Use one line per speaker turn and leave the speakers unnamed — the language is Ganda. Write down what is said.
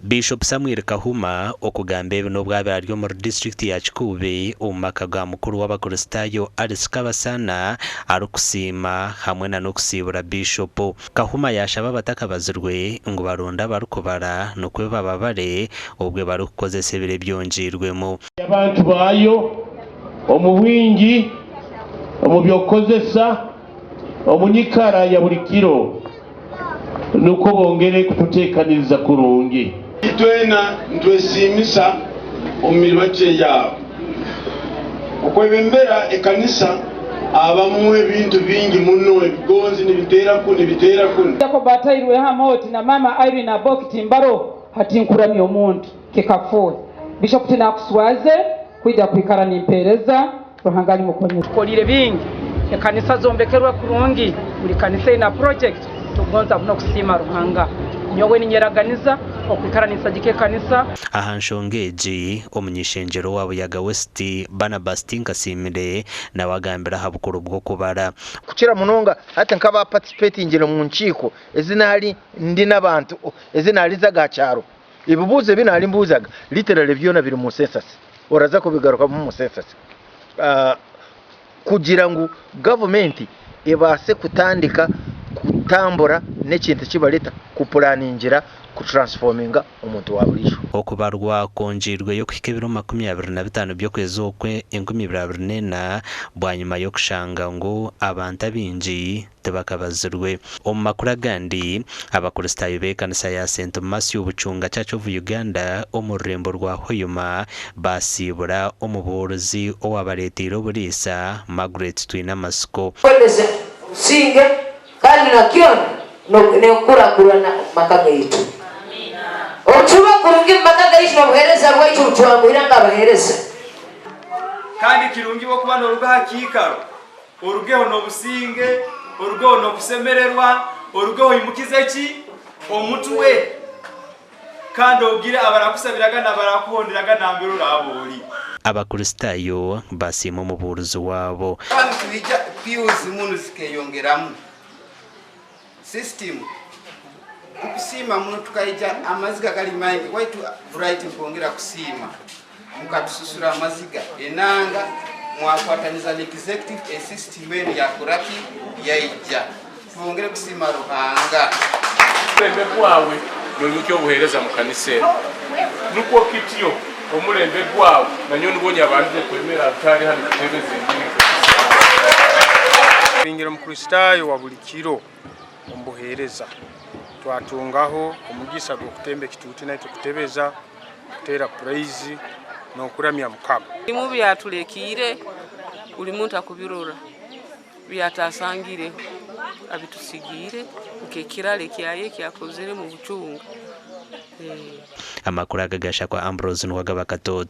Bishop Samuel Kahuma okugamba ebino bw'abalyo mu district ya Kikuube omumaka ga mukuru w'abakristayo Alice Kabasana arukusiima hamwe n'okusiibura Bishop. Kahuma yashaba abatakabazirwe ngu baronda barukubara n'okweba babare obwe barukukozesa ebire byonjirwemu.
Abantu baayo omu bwingi omu byokozesa omunyikara ya buli kiro nuko bongere kututeekaniza kurungi.
Itwena ntwesimisa omirimo kyeyabo okwebembera ekanisa abamu ebintu bingi muno ebigonzi nibitera kuni
Jacob atairwe hamoti na mama Irene Abokiti mbaro hatinkuramye omuntu kekafuwe Bishop tinakuswaze kwija kwikara nimpereza ruhangani mukonye kolire bingi ekanisa zombekerwa kurungi buli kanisa ina project tugonza kuno kusima ruhanga nyowe ninyeraganiza okwikaraniza jike kanisa.
Aha nshongeji omunyishenjero wabo yaga West Barnabas Tinkasimire na wagambira habukuru bwo kubara
kukira munonga hata nkaba participating mu nchiko ezinali ndi nabantu ezinali zagacharo ibibuze binali mbuzaga literally byona biri mu census oraza kubigaruka mu census kugira ngo government ebase kutandika kutambura n'ekintu kibaleta kupulaningira kutransforminga omuntu wa bulisho
okubarwa konjirwe yo kikebiro 25 byo kwezokwe 2024 bwanyuma yo kushanga ngo abantu abinji tebakabazirwe omumakuru gandi abakristayo bekanisa ya St Thomas y'obuchunga Church of Uganda omurembo rwa Hoyuma basibura omuborozi owabaletiro bulisa Margaret Twina Masiko
singe kandi nakiona nekura kurana makaga yitu otuba kurungi makaga yitu babuhereza rwaitu utwangu iranga bahereza
kandi kirungi bo kubana uruga hakikaro urugeho no businge urugeho no kusemererwa urugeho imukize ki omuntu we kandi ogire abarakusabiraga nabarakuhonderaga nambiro rabori
abakristayo basimo mu buruzi wabo
kandi tubija piuzi munu sikeyongeramu system kusima munu tukaija amaziga kali maingi waitu right mpongera kusima mukatususura amaziga enanga mwakwataniza executive system enu ya kuraki yaija tubongere kusima ruhanga
lembe kwawe nolukyo buhereza mu kanisa nuko kityo omulembe kwawe nanyo nubonye abantu kwemera atari hano kutebeze
ingiro mu kristayo wa buli kiro ombuhereza twatungaho omugisa gwo kutembe kituti naito kutebeza kutera praise no kuramya mukama
imu byatulekire buli muntu akubirora byatasangire abitusigire ukekirale kyaye kyakozere mu buchunga
amakuru agagasha kwa Ambrose Nwagaba Katoto.